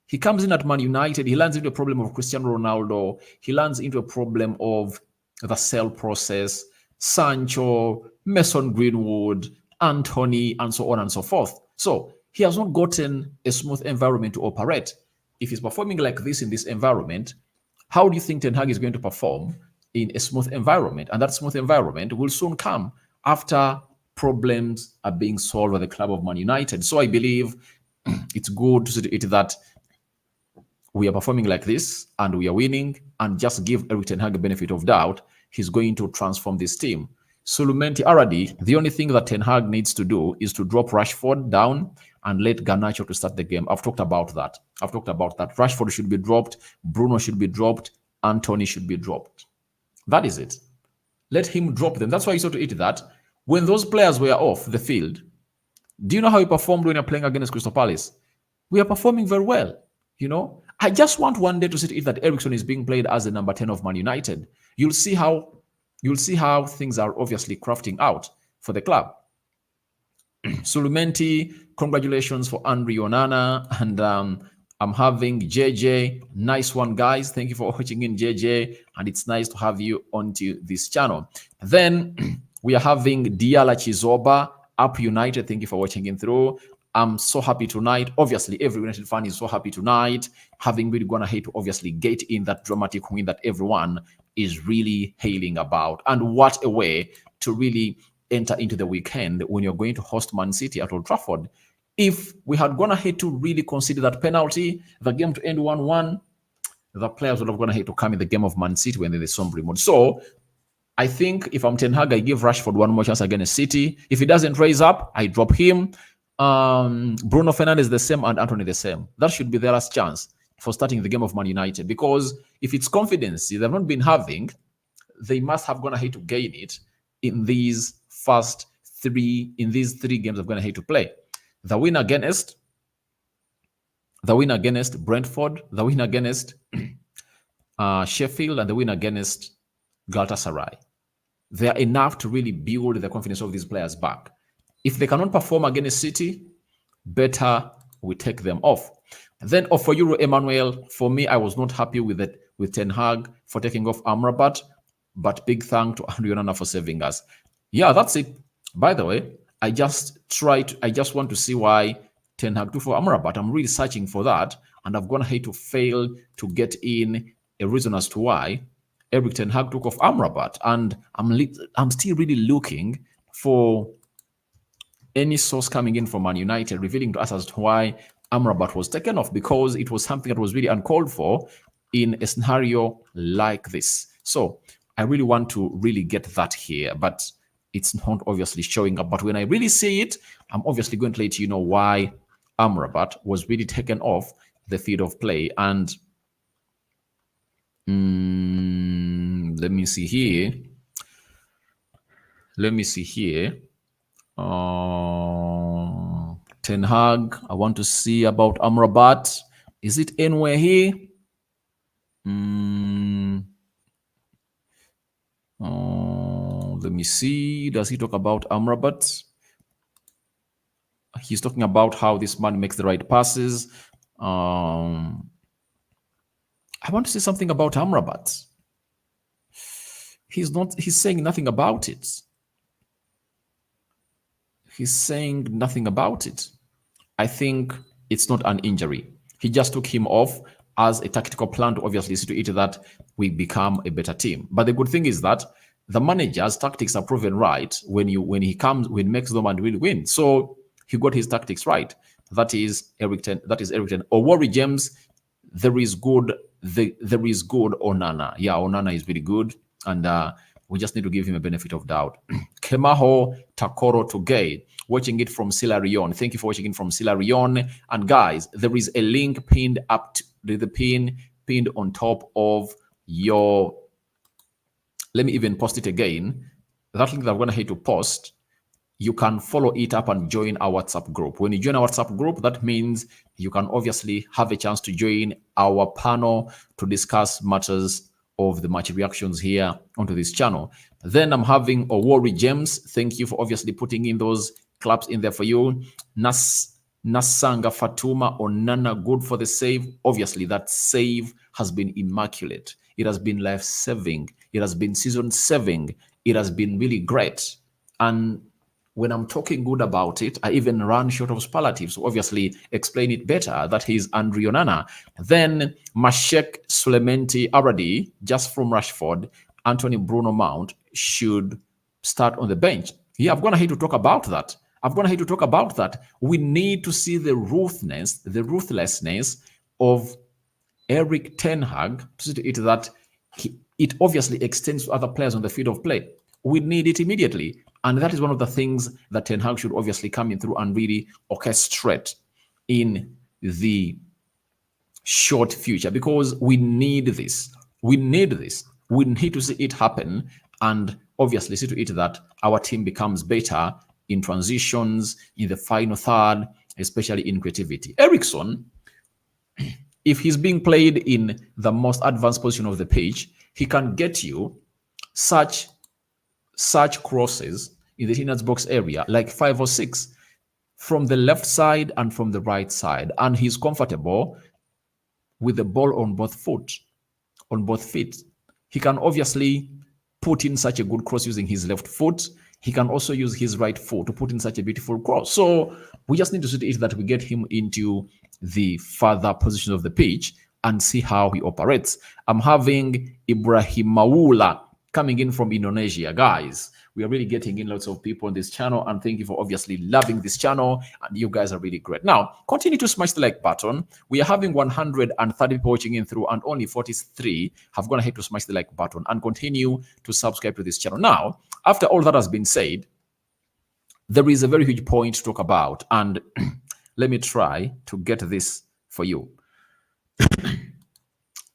He comes in at Man United, he lands into a problem of Cristiano Ronaldo, he lands into a problem of the sell process, Sancho, Mason Greenwood, Anthony, and so on and so forth. So he has not gotten a smooth environment to operate. If he's performing like this in this environment, how do you think Ten Hag is going to perform in a smooth environment? And that smooth environment will soon come after problems are being solved at the club of Man United. So I believe it's good to see that we are performing like this and we are winning, and just give Eric Ten Hag a benefit of doubt. He's going to transform this team. Sulementi Aradi, the only thing that Ten Hag needs to do is to drop Rashford down and let Garnacho to start the game. I've talked about that. Rashford should be dropped. Bruno should be dropped. Anthony should be dropped. That is it. Let him drop them. That's why you saw to eat that. When those players were off the field, do you know how he performed when you're playing against Crystal Palace? We are performing very well, you know. I just want one day to see if that Eriksen is being played as the number 10 of Man United. You'll see how things are obviously crafting out for the club. Sulementi, congratulations for Andre Onana, and I'm having JJ. Nice one, guys. Thank you for watching in, JJ, and it's nice to have you onto this channel. Then we are having Diala Chizoba, Up United. Thank you for watching in through. I'm so happy tonight. Obviously, every United fan is so happy tonight, having really gone ahead to obviously get in that dramatic win that everyone is really hailing about. And what a way to really enter into the weekend when you're going to host Man City at Old Trafford. If we had gone ahead to really consider that penalty, the game to end 1-1, the players would have gone ahead to come in the game of Man City when they're the sombre mode. So I think if I'm Ten Hag, I give Rashford one more chance against City. If he doesn't raise up, I drop him. Bruno Fernandes the same and Anthony the same. That should be their last chance for starting the game of Man United, because if it's confidence they've not been having, they must have gone ahead to gain it in these three games they've gone ahead to play. The win against Brentford, the win against Sheffield, and the win against Galatasaray. They are enough to really build the confidence of these players back. If they cannot perform against City, better we take them off. And then for you, Emmanuel, for me, I was not happy with it with Ten Hag for taking off Amrabat, but big thank to Andrew Onana for saving us. Yeah, that's it. By the way, I just want to see why Ten Hag took for Amrabat. I'm really searching for that, and I've gone ahead to fail to get in a reason as to why Eric Ten Hag took off Amrabat, and I'm still really looking for any source coming in from Man United revealing to us as to why Amrabat was taken off, because it was something that was really uncalled for in a scenario like this. So I really want to really get that here, but it's not obviously showing up. But when I really see it, I'm obviously going to let you know why Amrabat was really taken off the field of play. And let me see here. Ten Hag, I want to see about Amrabat. Is it anywhere here? Let me see. Does he talk about Amrabat? He's talking about how this man makes the right passes. I want to say something about Amrabat. He's saying nothing about it. He's saying nothing about it. I think it's not an injury. He just took him off as a tactical plan to obviously see to it that we become a better team. But the good thing is that the manager's tactics are proven right when he makes them and really win. So he got his tactics right. That is Eric Ten. Or Worry James. There is good Onana. Yeah, Onana is really good, and we just need to give him a benefit of doubt. Kemaho Takoro Tugay, watching it from Silarion. Thank you for watching it from Silarion. And guys, there is a link pinned up to the pinned on top of your. Let me even post it again. That link that I'm going to hit to post, you can follow it up and join our WhatsApp group. When you join our WhatsApp group, that means you can obviously have a chance to join our panel to discuss matters of the match reactions here onto this channel. Then I'm having Worry James. Thank you for obviously putting in those claps in there for you. Nasanga Fatuma Onana, good for the save. Obviously, that save has been immaculate. It has been life-saving. It has been season-saving. It has been really great. And when I'm talking good about it, I even run short of superlatives to obviously explain it better. That is Andre Onana. Then Mashek Sulementi Aradi, just from Rashford, Anthony Bruno Mount should start on the bench. Yeah, I've gone ahead to talk about that. We need to see the ruthlessness of Eric Ten Hag to see to it that it obviously extends to other players on the field of play. We need it immediately. And that is one of the things that Ten Hag should obviously come in through and really orchestrate in the short future, because we need this. We need to see it happen and obviously see to it that our team becomes better in transitions, in the final third, especially in creativity. Eriksson, if he's being played in the most advanced position of the pitch, he can get you such crosses in the teenage box area, like 5 or 6 from the left side and from the right side. And he's comfortable with the ball on both feet. He can obviously put in such a good cross using his left foot. He can also use his right foot to put in such a beautiful cross. So we just need to see that we get him into the further position of the pitch and see how he operates. I'm having Ibrahim Maula coming in from Indonesia. Guys, we are really getting in lots of people on this channel, and thank you for obviously loving this channel, and you guys are really great. Now, continue to smash the like button. We are having 130 people watching in through, and only 43 have gone ahead to smash the like button and continue to subscribe to this channel. Now, after all that has been said, there is a very huge point to talk about, and let me try to get this for you.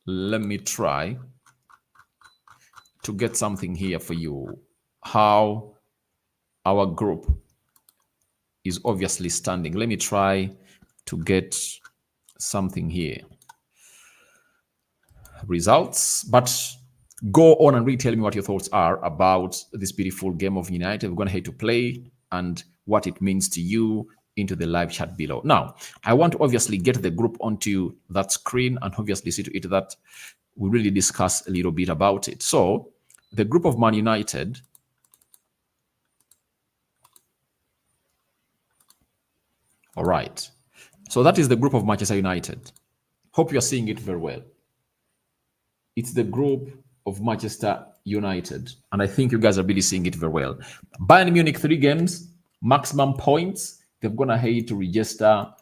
Let me try to get something here for you. How our group is obviously standing. Let me try to get something here. Results, but go on and really tell me what your thoughts are about this beautiful game of United. We're going to head to play and what it means to you into the live chat below. Now, I want to obviously get the group onto that screen and obviously see to it that we really discuss a little bit about it. So, the group of Man United, all right. So that is the group of Manchester United. Hope you're seeing it very well. It's the group of Manchester United. And I think you guys are really seeing it very well. Bayern Munich, 3 games, maximum points. They've gone ahead to register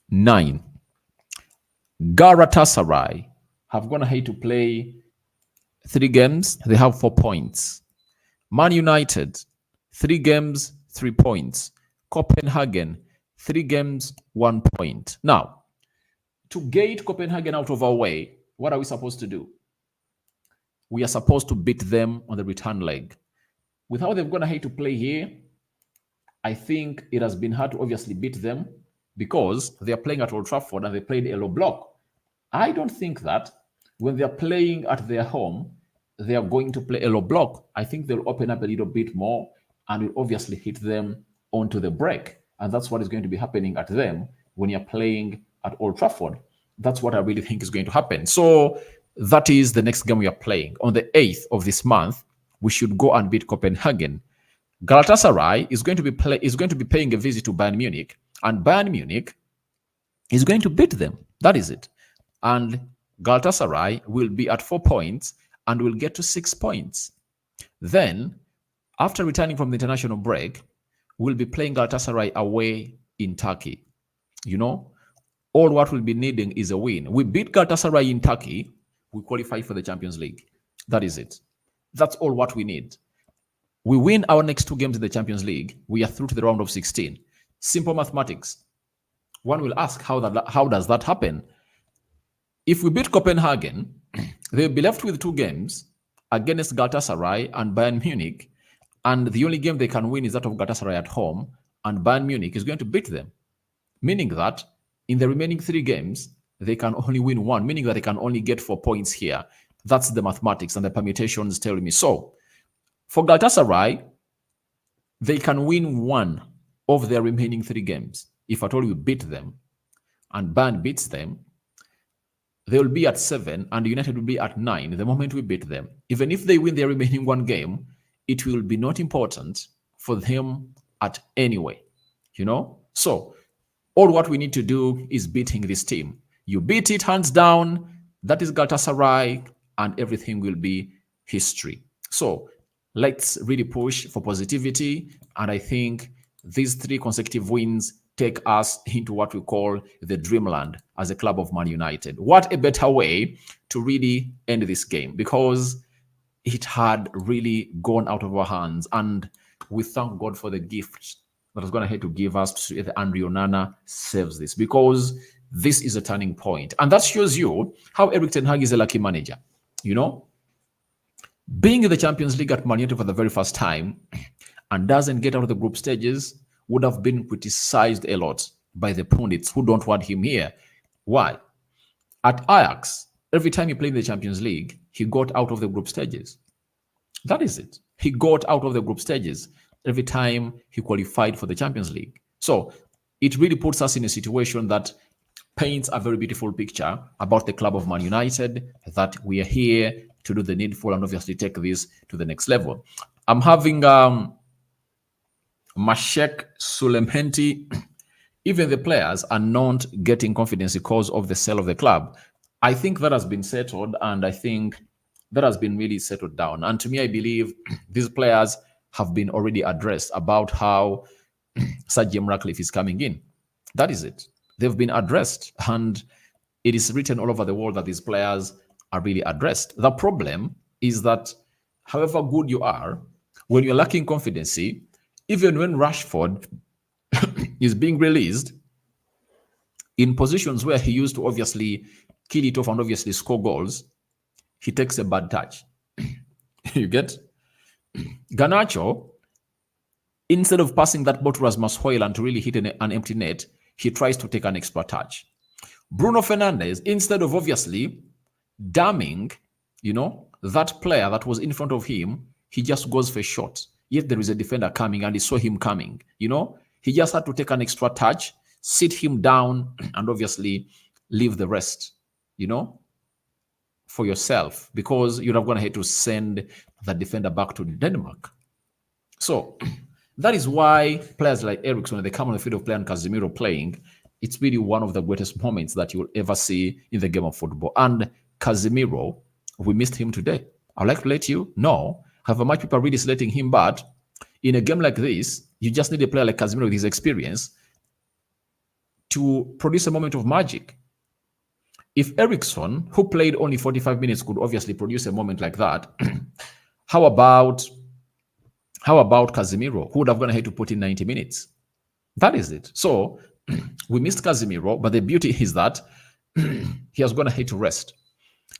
9. Galatasaray have gone ahead to play 3 games. They have 4 points. Man United, 3 games, 3 points. Copenhagen, 3 games, 1 point. Now, to get Copenhagen out of our way, what are we supposed to do? We are supposed to beat them on the return leg. With how they've gone ahead to play here, I think it has been hard to obviously beat them because they are playing at Old Trafford and they played a low block. I don't think that when they are playing at their home, they are going to play a low block. I think they'll open up a little bit more and will obviously hit them onto the break. And that's what is going to be happening at them when you're playing at Old Trafford. That's what I really think is going to happen. So that is the next game we are playing. On the 8th of this month, we should go and beat Copenhagen. Galatasaray is going to be paying a visit to Bayern Munich, and Bayern Munich is going to beat them. That is it. And Galatasaray will be at 4 points and will get to 6 points. Then, after returning from the international break, we'll be playing Galatasaray away in Turkey. You know, all what we'll be needing is a win. We beat Galatasaray in Turkey, we qualify for the Champions League. That is it. That's all what we need. We win our next 2 games in the Champions League, we are through to the round of 16. Simple mathematics. One will ask, how does that happen? If we beat Copenhagen, they'll be left with 2 games against Galatasaray and Bayern Munich, and the only game they can win is that of Galatasaray at home, and Bayern Munich is going to beat them. Meaning that in the remaining 3 games, they can only win 1, meaning that they can only get 4 points here. That's the mathematics and the permutations telling me so. For Galatasaray, they can win 1 of their remaining 3 games. If at all we beat them and Bayern beats them, they will be at 7 and United will be at 9 the moment we beat them. Even if they win their remaining 1 game, it will be not important for them at anyway. You know? So, all what we need to do is beating this team. You beat it hands down, that is Galatasaray, and everything will be history. So, let's really push for positivity, and I think these 3 consecutive wins take us into what we call the dreamland as a club of Man United. What a better way to really end this game, because it had really gone out of our hands, and we thank God for the gift that is going to have to give us to Andre Onana saves this, because this is a turning point. And that shows you how Erik ten Hag is a lucky manager. You know, being in the Champions League at Man United for the very first time and doesn't get out of the group stages would have been criticized a lot by the pundits who don't want him here. Why? At Ajax, every time he played in the Champions League, he got out of the group stages. That is it. He got out of the group stages every time he qualified for the Champions League. So it really puts us in a situation that paints a very beautiful picture about the club of Man United, that we are here to do the needful and obviously take this to the next level. I'm having Mashek Sulemhenti. Even the players are not getting confidence because of the sale of the club. I think that has been settled, and I think that has been really settled down. And to me, I believe these players have been already addressed about how Sir Jim Ratcliffe is coming in. That is it. They've been addressed, and it is written all over the world that these players are really addressed. The problem is that however good you are, when you're lacking confidence, even when Rashford is being released in positions where he used to obviously kill it off and obviously score goals, he takes a bad touch. You get? Garnacho, instead of passing that ball to Rasmus Højlund to really hit an empty net, he tries to take an extra touch. Bruno Fernandes, instead of obviously damning, that player that was in front of him, he just goes for a shot. Yet there is a defender coming and he saw him coming. He just had to take an extra touch, sit him down, and obviously leave the rest, for yourself, because you're not going to have to send the defender back to Denmark. So that is why players like Eriksen, when they come on the field of play and Casemiro playing, It's really one of the greatest moments that you'll ever see in the game of football. And Casemiro, we missed him today. I'd like to let you know, however much people are really slating him, but in a game like this, you just need a player like Casemiro with his experience to produce a moment of magic. If Eriksson, who played only 45 minutes, could obviously produce a moment like that, how about Casemiro, who would have gone ahead to put in 90 minutes? That is it. So we missed Casemiro, but the beauty is that he has gone ahead to rest.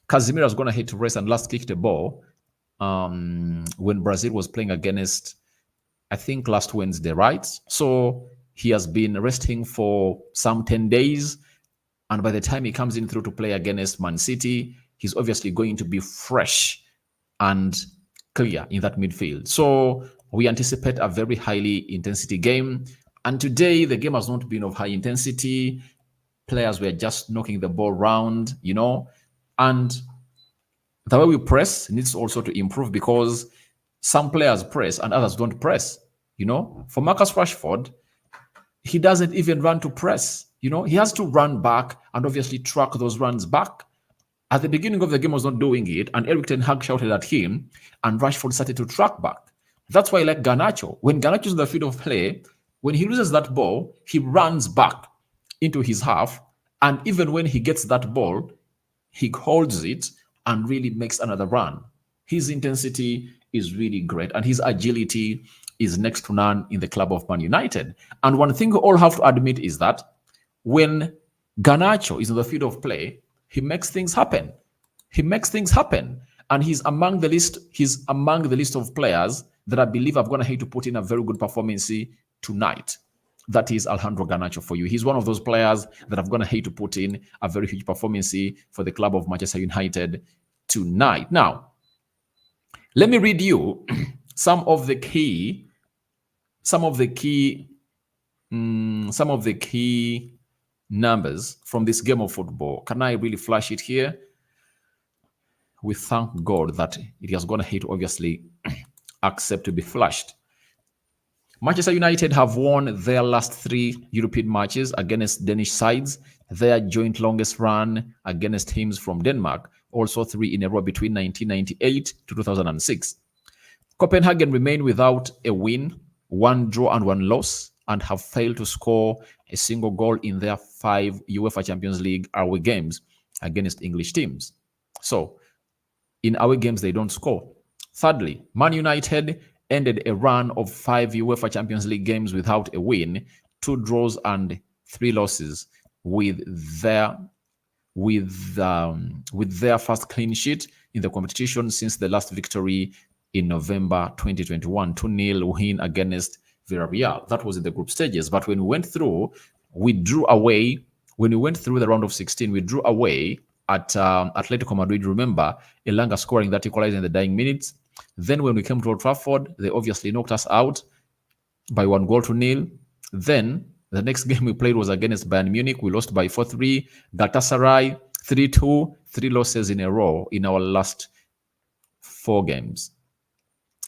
Casemiro has gone ahead to rest and last kicked a ball when Brazil was playing against, I think, last Wednesday, right? So he has been resting for some 10 days. And by the time he comes in through to play against Man City, he's obviously going to be fresh and clear in that midfield. So we anticipate a very highly intensity game. And today, the game has not been of high intensity. Players were just knocking the ball round, and the way we press needs also to improve because some players press and others don't press. For Marcus Rashford, he doesn't even run to press. He has to run back and obviously track those runs back. At the beginning of the game, was not doing it, and Erik ten Hag shouted at him, and Rashford started to track back. That's why I like Garnacho. When Garnacho is in the field of play, when he loses that ball, he runs back into his half, and even when he gets that ball, he holds it and really makes another run. His intensity is really great, and his agility is next to none in the club of Man United. And one thing we all have to admit is that when Garnacho is in the field of play, he makes things happen. He makes things happen. And he's among the list of players that I believe are going to have to put in a very good performance tonight. That is Alejandro Garnacho for you. He's one of those players that I'm going to have to put in a very huge performance for the club of Manchester United tonight. Now, let me read you some of the key numbers from this game of football. Can I really flash it here? We thank God that it has gone ahead to obviously accept to be flashed. Manchester United have won their last 3 European matches against Danish sides, their joint longest run against teams from Denmark, also 3 in a row between 1998 to 2006. Copenhagen remain without a win, 1 draw and 1 loss, and have failed to score a single goal in their 5 UEFA Champions League away games against English teams. So, in away games, they don't score. Thirdly, Man United ended a run of 5 UEFA Champions League games without a win, 2 draws and 3 losses, with their first clean sheet in the competition since the last victory in November 2021, 2-0 win against Villarreal. That was in the group stages. But when we went through, we drew away. When we went through the round of 16, we drew away at Atletico Madrid. Remember, Elanga scoring that equalizer in the dying minutes. Then when we came to Old Trafford, they obviously knocked us out by 1-0. Then the next game we played was against Bayern Munich. We lost by 4-3. Galatasaray 3-2. 3 losses in a row in our last 4 games.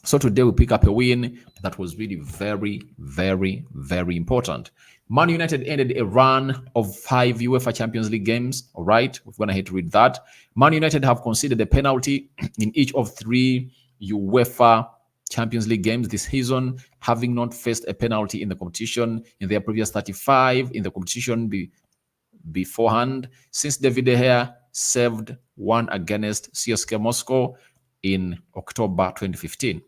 So today we pick up a win that was really very, very, very important. Man United ended a run of 5 UEFA Champions League games. All right, we're going to have to read that. Man United have conceded a penalty in each of 3 UEFA Champions League games this season, having not faced a penalty in the competition in their previous 35 in the competition beforehand, since David De Gea saved one against CSKA Moscow in October 2015.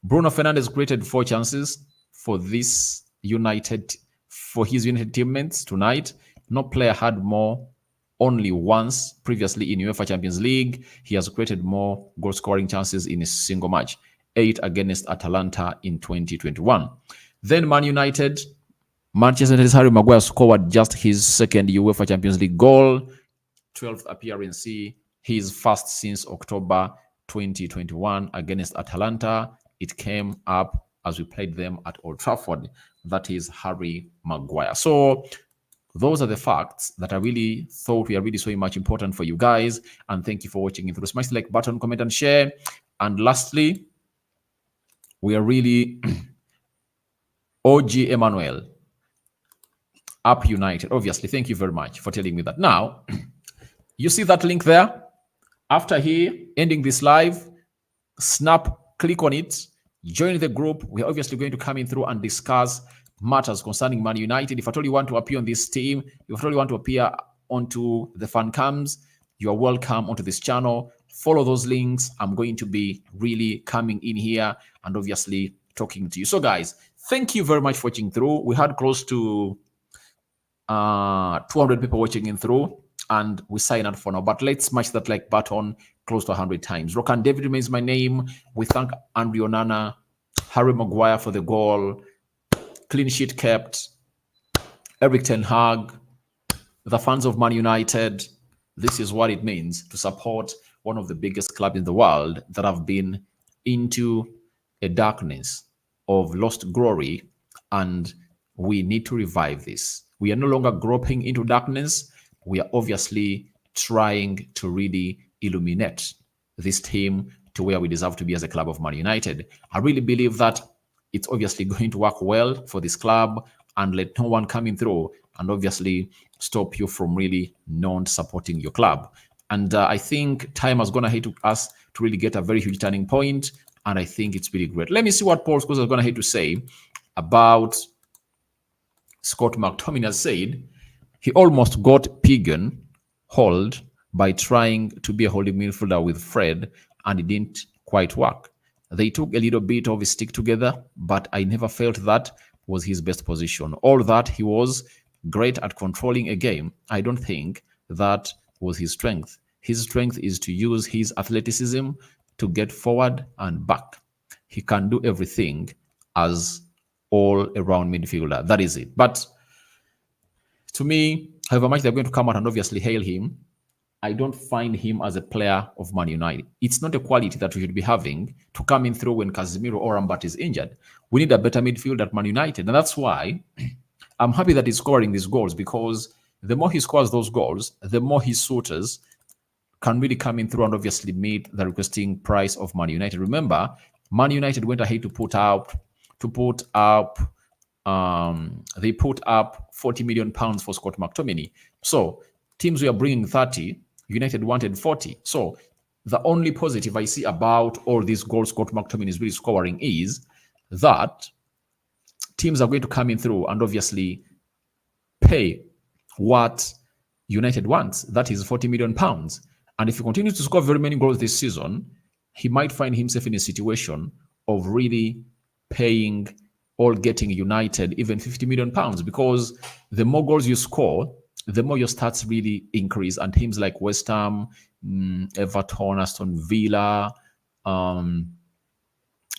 Bruno Fernandes created 4 chances for his United teammates tonight. No player had more. Only once previously in UEFA Champions League, he has created more goal-scoring chances in a single match, 8 against Atalanta in 2021. Then Man United, Manchester United's Harry Maguire scored just his second UEFA Champions League goal, 12th appearance, his first since October 2021 against Atalanta. It came up as we played them at Old Trafford. That is Harry Maguire. So those are the facts that I really thought were really so much important for you guys. And thank you for watching. Smash the like button, comment, and share. And lastly, we are really OG Emmanuel. Up United. Obviously, thank you very much for telling me that. Now, you see that link there? After here, ending this live, click on it, join the group. We're obviously going to come in through and discuss matters concerning Man United. If at all you want to appear on this team, if at all you want to appear onto the fan cams, you are welcome onto this channel. Follow those links. I'm going to be really coming in here and obviously talking to you. So guys, thank you very much for watching through. We had close to 200 people watching in through, and we sign out for now. But let's smash that like button close to 100 times. Rokan David remains my name. We thank Andrew Onana, Harry Maguire for the goal, clean sheet kept, Eric Ten Hag, the fans of Man United. This is what it means to support one of the biggest clubs in the world that have been into a darkness of lost glory, and we need to revive this. We are no longer groping into darkness. We are obviously trying to really illuminate this team to where we deserve to be as a club of Man United. I really believe that it's obviously going to work well for this club, and let no one come in through and obviously stop you from really not supporting your club. And I think time has gone ahead to us to really get a very huge turning point, and I think it's really great. Let me see what Paul Scholes is going ahead to say about Scott McTominay. Has said he almost got Pigeon hold by trying to be a holding midfielder with Fred, and it didn't quite work. They took a little bit of his stick together, but I never felt that was his best position. All that he was great at controlling a game, I don't think that was his strength. His strength is to use his athleticism to get forward and back. He can do everything as all-around midfielder. That is it. But to me, however much they're going to come out and obviously hail him, I don't find him as a player of Man United. It's not a quality that we should be having to come in through when Casemiro or Rambat is injured. We need a better midfield at Man United. And that's why I'm happy that he's scoring these goals, because the more he scores those goals, the more his suitors can really come in through and obviously meet the requesting price of Man United. Remember, Man United went ahead to put up they put up 40 million pounds for Scott McTominay. So teams were bringing 30, United wanted 40. So the only positive I see about all these goals Scott McTominay is really scoring is that teams are going to come in through and obviously pay what United wants. That is 40 million pounds. And if he continues to score very many goals this season, he might find himself in a situation of really paying or getting United even 50 million pounds, because the more goals you score, the more your stats really increase. And teams like West Ham, Everton, Aston Villa,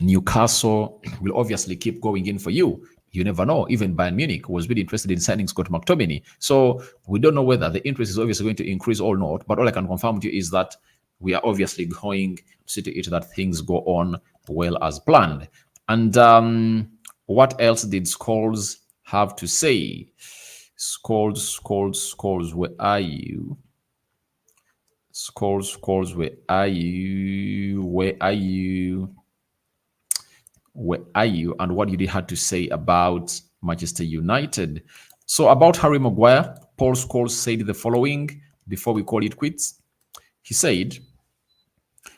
Newcastle will obviously keep going in for you. You never know. Even Bayern Munich was really interested in signing Scott McTominay. So we don't know whether the interest is obviously going to increase or not. But all I can confirm to you is that we are obviously going to see to it that things go on well as planned. And what else did Scholes have to say? Scholes, where are you? Scholes, where are you? Where are you? Where are you? And what did he have to say about Manchester United? So about Harry Maguire, Paul Scholes said the following before we call it quits. He said,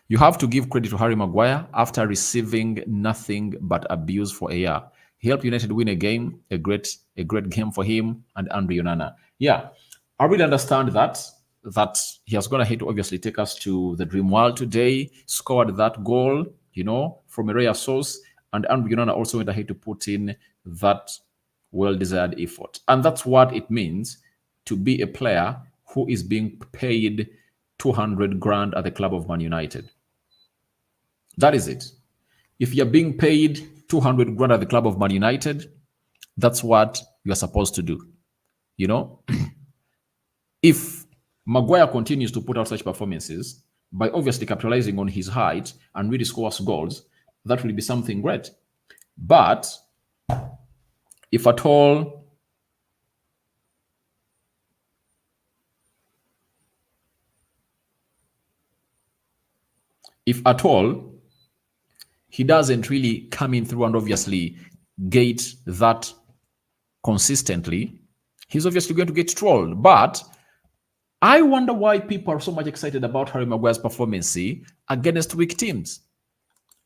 "You have to give credit to Harry Maguire after receiving nothing but abuse for a year. He helped United win a game, a great game for him and Andrew Onana." Yeah, I really understand that he has gone ahead to obviously take us to the dream world today, scored that goal, from a rare source, and Andrew Onana also went ahead to put in that well-desired effort. And that's what it means to be a player who is being paid 200 grand at the club of Man United. That is it. If you're being paid 200 grand at the club of Man United, that's what you're supposed to do. If Maguire continues to put out such performances by obviously capitalizing on his height and really scores goals, that will be something great. But if at all he doesn't really come in through and obviously gate that consistently, he's obviously going to get trolled. But I wonder why people are so much excited about Harry Maguire's performance against weak teams.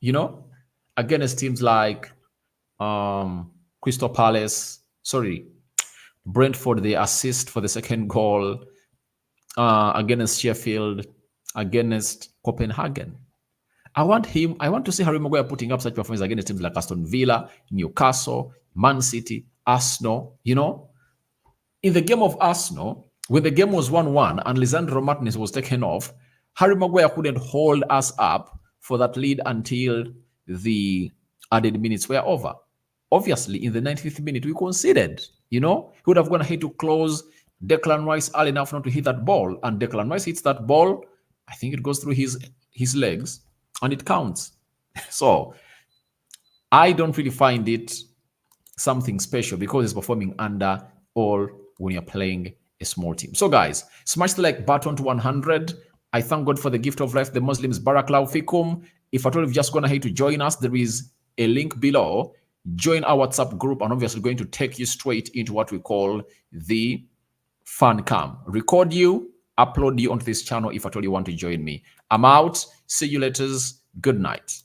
You know, against teams like Crystal Palace, sorry, Brentford, the assist for the second goal, against Sheffield, against Copenhagen. I want to see Harry Maguire putting up such performance against teams like Aston Villa, Newcastle, Man City, Arsenal. In the game of Arsenal, when the game was 1-1 and Lisandro Martinez was taken off, Harry Maguire couldn't hold us up for that lead until the added minutes were over. Obviously, in the 95th minute, we conceded. He would have gone ahead to close Declan Rice early enough not to hit that ball. And Declan Rice hits that ball. I think it goes through his legs and it counts. So I don't really find it something special because he's performing under all when you're playing a small team. So guys, smash the like button to 100. I thank God for the gift of life, the Muslims. Barakallahu fikum. If at all you've just gone ahead to join us, there is a link below. Join our WhatsApp group, and obviously going to take you straight into what we call the fan cam. Record you, upload you onto this channel if at all you want to join me. I'm out. See you later. Good night.